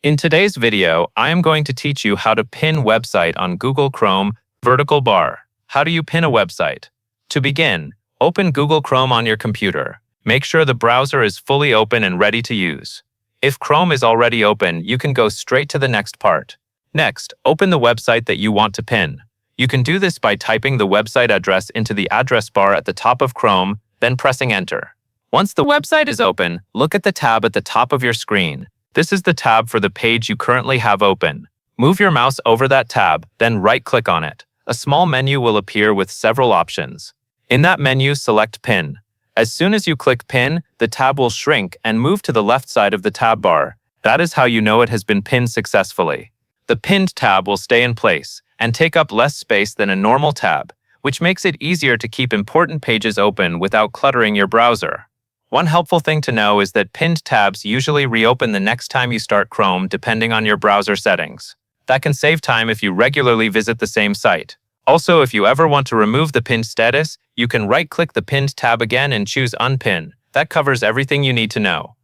In today's video, I am going to teach you how to pin website on Google Chrome vertical bar. How do you pin a website? To begin, open Google Chrome on your computer. Make sure the browser is fully open and ready to use. If Chrome is already open, you can go straight to the next part. Next, open the website that you want to pin. You can do this by typing the website address into the address bar at the top of Chrome, then pressing enter. Once the website is open, look at the tab at the top of your screen. This is the tab for the page you currently have open. Move your mouse over that tab, then right-click on it. A small menu will appear with several options. In that menu, select Pin. As soon as you click Pin, the tab will shrink and move to the left side of the tab bar. That is how you know it has been pinned successfully. The Pinned tab will stay in place and take up less space than a normal tab, which makes it easier to keep important pages open without cluttering your browser. One helpful thing to know is that pinned tabs usually reopen the next time you start Chrome depending on your browser settings. That can save time if you regularly visit the same site. Also, if you ever want to remove the pinned status, you can right-click the pinned tab again and choose Unpin. That covers everything you need to know.